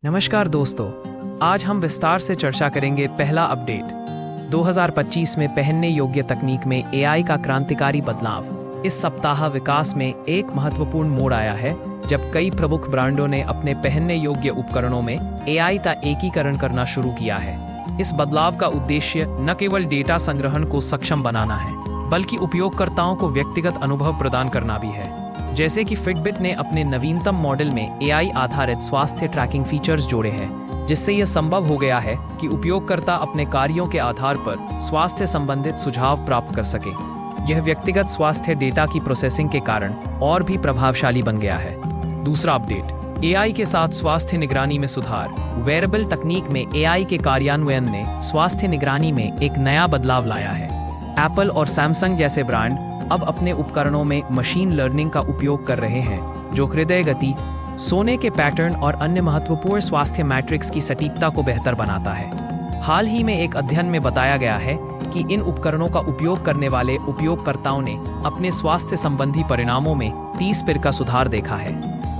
नमस्कार दोस्तों, आज हम विस्तार से चर्चा करेंगे पहला अपडेट 2025 में पहनने योग्य तकनीक में एआई का क्रांतिकारी बदलाव। इस सप्ताह विकास में एक महत्वपूर्ण मोड़ आया है जब कई प्रमुख ब्रांडों ने अपने पहनने योग्य उपकरणों में एआई का एकीकरण करना शुरू किया है। इस बदलाव का उद्देश्य न केवल डेटा संग्रहण को सक्षम बनाना है, बल्कि उपयोगकर्ताओं को व्यक्तिगत अनुभव प्रदान करना भी है। जैसे कि फिटबिट ने अपने नवीनतम मॉडल में एआई आधारित स्वास्थ्य ट्रैकिंग फीचर्स जोड़े हैं, जिससे यह संभव हो गया है कि उपयोगकर्ता अपने कार्यों के आधार पर स्वास्थ्य संबंधित सुझाव प्राप्त कर सके। यह व्यक्तिगत स्वास्थ्य डेटा की प्रोसेसिंग के कारण और भी प्रभावशाली बन गया है। दूसरा अपडेट, एआई के साथ स्वास्थ्य निगरानी में सुधार। वेयरेबल तकनीक में एआई के कार्यान्वयन ने स्वास्थ्य निगरानी में एक नया बदलाव लाया है। एप्पल और सैमसंग जैसे ब्रांड अब अपने उपकरणों में मशीन लर्निंग का उपयोग कर रहे हैं, जो हृदय गति, सोने के पैटर्न और अन्य महत्वपूर्ण स्वास्थ्य मैट्रिक्स की सटीकता को बेहतर बनाता है। हाल ही में एक अध्ययन में बताया गया है कि इन उपकरणों का उपयोग करने वाले उपयोगकर्ताओं ने अपने स्वास्थ्य संबंधी परिणामों में 30% का सुधार देखा है।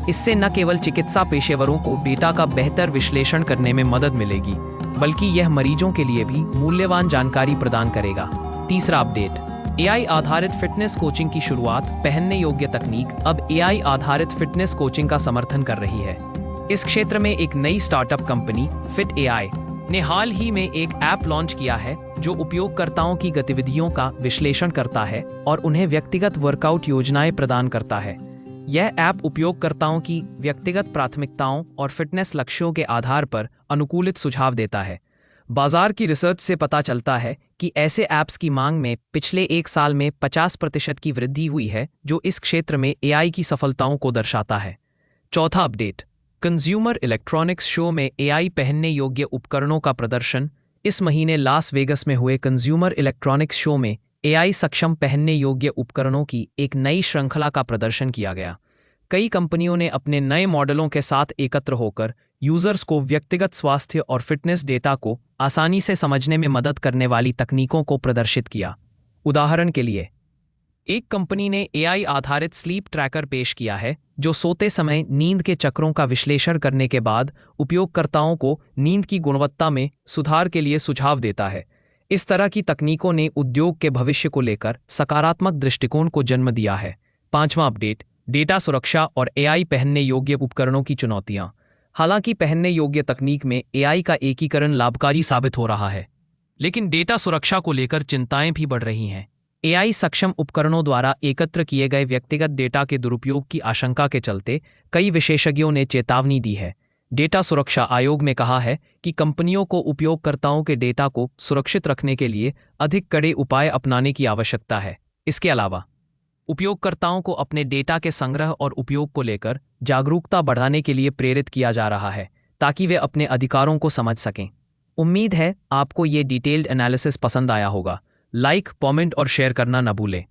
इससे न केवल चिकित्सा पेशेवरों को डेटा का बेहतर विश्लेषण करने में मदद मिलेगी, बल्कि यह मरीजों के लिए भी मूल्यवान जानकारी प्रदान करेगा। तीसरा अपडेट, एआई आधारित फिटनेस कोचिंग की शुरुआत। पहनने योग्य तकनीक अब एआई आधारित फिटनेस कोचिंग का समर्थन कर रही है। इस क्षेत्र में एक नई स्टार्टअप कंपनी फिट एआई ने हाल ही में एक ऐप लॉन्च किया है जो उपयोगकर्ताओं की गतिविधियों का विश्लेषण करता है और उन्हें व्यक्तिगत वर्कआउट योजनाएं प्रदान करता है। यह ऐप उपयोगकर्ताओं की व्यक्तिगत प्राथमिकताओं और फिटनेस लक्ष्यों के आधार पर अनुकूलित सुझाव देता है। बाजार की रिसर्च से पता चलता है कि ऐसे ऐप्स की मांग में पिछले एक साल में 50% की वृद्धि हुई है, जो इस क्षेत्र में एआई की सफलताओं को दर्शाता है। चौथा अपडेट, कंज्यूमर इलेक्ट्रॉनिक्स शो में एआई पहनने योग्य उपकरणों का प्रदर्शन। इस महीने लास वेगस में हुए कंज्यूमर इलेक्ट्रॉनिक्स शो में एआई सक्षम पहनने योग्य उपकरणों की एक नई श्रृंखला का प्रदर्शन किया गया। कई कंपनियों ने अपने नए मॉडलों के साथ एकत्र होकर यूजर्स को व्यक्तिगत स्वास्थ्य और फिटनेस डेटा को आसानी से समझने में मदद करने वाली तकनीकों को प्रदर्शित किया। उदाहरण के लिए, एक कंपनी ने एआई आधारित स्लीप ट्रैकर पेश किया है, जो सोते समय नींद के चक्रों का विश्लेषण करने के बाद उपयोगकर्ताओं को नींद की गुणवत्ता में सुधार के लिए सुझाव देता है। इस तरह की तकनीकों ने उद्योग के भविष्य को लेकर सकारात्मक दृष्टिकोण को जन्म दिया है। पांचवां अपडेट, डेटा सुरक्षा और एआई पहनने योग्य उपकरणों की चुनौतियां। हालांकि पहनने योग्य तकनीक में एआई का एकीकरण लाभकारी साबित हो रहा है, लेकिन डेटा सुरक्षा को लेकर चिंताएं भी बढ़ रही हैं। एआई सक्षम उपकरणों द्वारा एकत्र किए गए व्यक्तिगत डेटा के दुरुपयोग की आशंका के चलते कई विशेषज्ञों ने चेतावनी दी है। डेटा सुरक्षा आयोग ने कहा है कि कंपनियों को उपयोगकर्ताओं के डेटा को सुरक्षित रखने के लिए अधिक कड़े उपाय अपनाने की आवश्यकता है। इसके अलावा उपयोगकर्ताओं को अपने डेटा के संग्रह और उपयोग को लेकर जागरूकता बढ़ाने के लिए प्रेरित किया जा रहा है, ताकि वे अपने अधिकारों को समझ सकें। उम्मीद है आपको ये डिटेल्ड एनालिसिस पसंद आया होगा। लाइक, कमेंट और शेयर करना न भूलें।